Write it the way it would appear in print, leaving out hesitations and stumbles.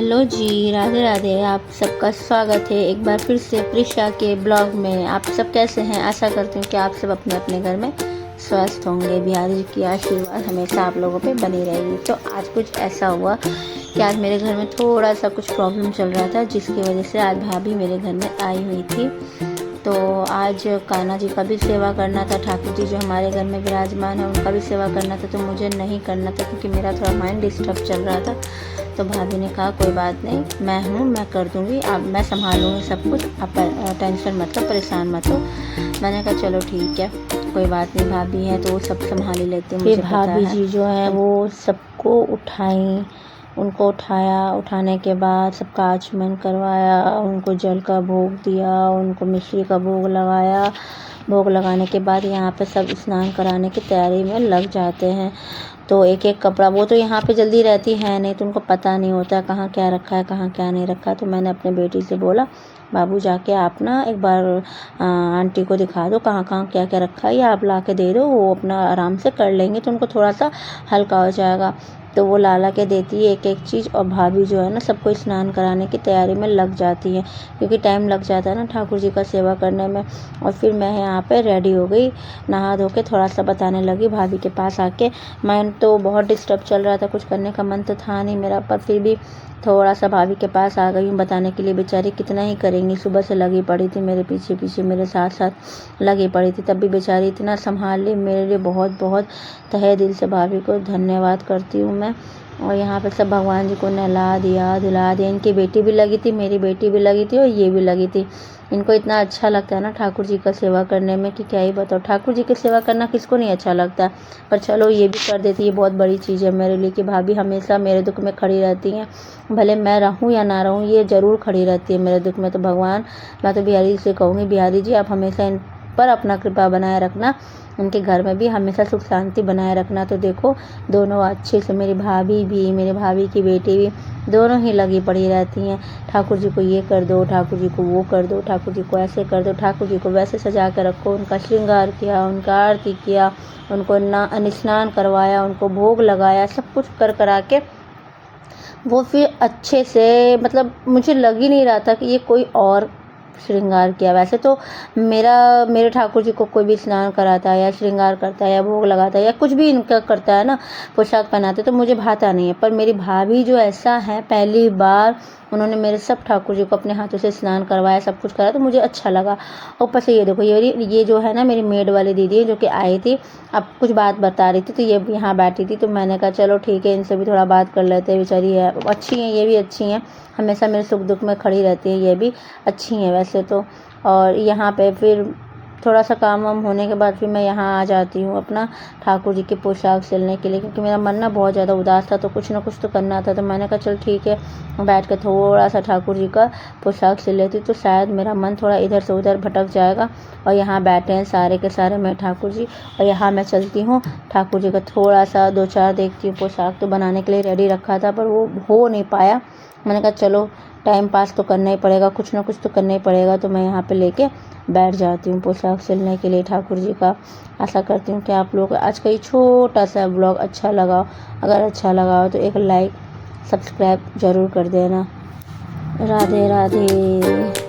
Hello जी, राधे राधे। आप सबका स्वागत है एक बार फिर से प्रिशा के ब्लॉग में। आप सब कैसे हैं? आशा करती हूँ कि आप सब अपने अपने घर में स्वस्थ होंगे। बिहारी जी की आशीर्वाद हमेशा आप लोगों पे बनी रहेगी। तो आज कुछ ऐसा हुआ कि आज मेरे घर में थोड़ा सा कुछ प्रॉब्लम चल रहा था, जिसकी वजह से आज भाभी मेरे घर में आई हुई थी। तो आज कान्हा जी का भी सेवा करना था, ठाकुर जी जो हमारे घर में विराजमान है उनका भी सेवा करना था। तो मुझे नहीं करना था क्योंकि मेरा थोड़ा माइंड डिस्टर्ब चल रहा था। तो भाभी ने कहा कोई बात नहीं, मैं हूँ, मैं कर दूँगी, आप मैं संभाल लूँगी सब कुछ, आप टेंशन मत लो, परेशान मत हो। मैंने कहा चलो ठीक है, कोई बात नहीं, भाभी है तो वो सब संभाल ही लेती है, मुझे पता है। भाभी जी जो है वो सबको उठाई, उनको उठाने के बाद सबका आचमन करवाया, उनको जल का भोग दिया, उनको मिश्री का भोग लगाया। भोग लगाने के बाद यहाँ पे सब स्नान कराने की तैयारी में लग जाते हैं। तो एक एक कपड़ा, वो तो यहाँ पे जल्दी रहती है नहीं, तो उनको पता नहीं होता है कहाँ क्या रखा है कहाँ क्या नहीं रखा। तो मैंने अपने बेटी से बोला, बाबू जाके आप ना एक बार आंटी को दिखा दो कहाँ कहाँ क्या क्या रखा है, या आप ला के दे दो, वो अपना आराम से कर लेंगे तो उनको थोड़ा सा हल्का हो जाएगा। तो वो ला के देती है एक एक चीज़, और भाभी जो है ना सबको स्नान कराने की तैयारी में लग जाती है, क्योंकि टाइम लग जाता है ना ठाकुर जी का सेवा करने में। और फिर मैं यहाँ पे रेडी हो गई, नहा धो के थोड़ा सा बताने लगी भाभी के पास आके। मैं तो बहुत डिस्टर्ब चल रहा था, कुछ करने का मन तो था नहीं मेरा, पर फिर भी थोड़ा सा भाभी के पास आ गई हूँ बताने के लिए। बेचारी कितना ही करेंगी, सुबह से लगी पड़ी थी मेरे पीछे पीछे, मेरे साथ साथ लगी पड़ी थी, तब भी बेचारी इतना संभाल ली मेरे लिए। बहुत बहुत तहे दिल से भाभी को धन्यवाद करती हूँ मैं। और यहाँ पे सब भगवान जी को नहला दिया धुला दिया। इनकी बेटी भी लगी थी, मेरी बेटी भी लगी थी, और ये भी लगी थी। इनको इतना अच्छा लगता है ना ठाकुर जी का सेवा करने में कि क्या ही बताओ। ठाकुर जी की सेवा करना किसको नहीं अच्छा लगता, पर चलो ये भी कर देती है, बहुत बड़ी चीज़ है मेरे लिए कि भाभी हमेशा मेरे दुख में खड़ी रहती हैं। भले मैं रहूं या ना रहूं, ये ज़रूर खड़ी रहती है मेरे दुख में। तो भगवान, मैं तो बिहारी से कहूँगी, बिहारी जी आप हमेशा इन पर अपना कृपा बनाए रखना, उनके घर में भी हमेशा सुख शांति बनाए रखना। तो देखो दोनों अच्छे से, मेरी भाभी भी, मेरी भाभी की बेटी भी, दोनों ही लगी पड़ी रहती हैं। ठाकुर जी को ये कर दो, ठाकुर जी को वो कर दो, ठाकुर जी को ऐसे कर दो, ठाकुर जी को वैसे सजा कर रखो। उनका श्रृंगार किया, उनका आरती किया, उनको स्नान करवाया, उनको भोग लगाया, सब कुछ कर करा के वो फिर अच्छे से, मतलब मुझे लग ही नहीं रहा था कि ये कोई और श्रृंगार किया। वैसे तो मेरे ठाकुर जी को कोई भी स्नान कराता है या श्रृंगार करता है या भोग लगाता है या कुछ भी इनका करता है ना, पोशाक पहनाते, तो मुझे भाता नहीं है। पर मेरी भाभी जो ऐसा है, पहली बार उन्होंने मेरे सब ठाकुर जी को अपने हाथों से स्नान करवाया, सब कुछ करा, तो मुझे अच्छा लगा। ऊपर से ये देखो, ये जो है ना मेरी मेड वाली दीदी है जो कि आई थी, अब कुछ बात बता रही थी, तो ये यहाँ बैठी थी। तो मैंने कहा चलो ठीक है, इनसे भी थोड़ा बात कर लेते हैं। बेचारी है अच्छी हैं, ये भी अच्छी हैं, हमेशा मेरे सुख दुख में खड़ी रहती है, ये भी अच्छी हैं वैसे तो। और यहाँ पे फिर थोड़ा सा काम वाम होने के बाद फिर मैं यहाँ आ जाती हूँ अपना ठाकुर जी की पोशाक सिलने के लिए, क्योंकि मेरा मन ना बहुत ज़्यादा उदास था, तो कुछ ना कुछ तो करना था। तो मैंने कहा चल ठीक है, बैठ कर थोड़ा सा ठाकुर जी का पोशाक सिल लेती, तो शायद मेरा मन थोड़ा इधर से उधर भटक जाएगा। और यहाँ बैठे हैं सारे के सारे मैं ठाकुर जी, और यहाँ मैं चलती हूँ ठाकुर जी का थोड़ा सा 2-4 देखती हूँ। पोशाक तो बनाने के लिए रेडी रखा था, पर वो हो नहीं पाया। मैंने कहा चलो टाइम पास तो करना ही पड़ेगा, कुछ ना कुछ तो करना ही पड़ेगा। तो मैं यहाँ पे लेके बैठ जाती हूँ पोशाक सिलने के लिए ठाकुर जी का। आशा करती हूँ कि आप लोग आज का ये छोटा सा ब्लॉग अच्छा लगा। अगर अच्छा लगा हो तो एक लाइक सब्सक्राइब ज़रूर कर देना। राधे राधे।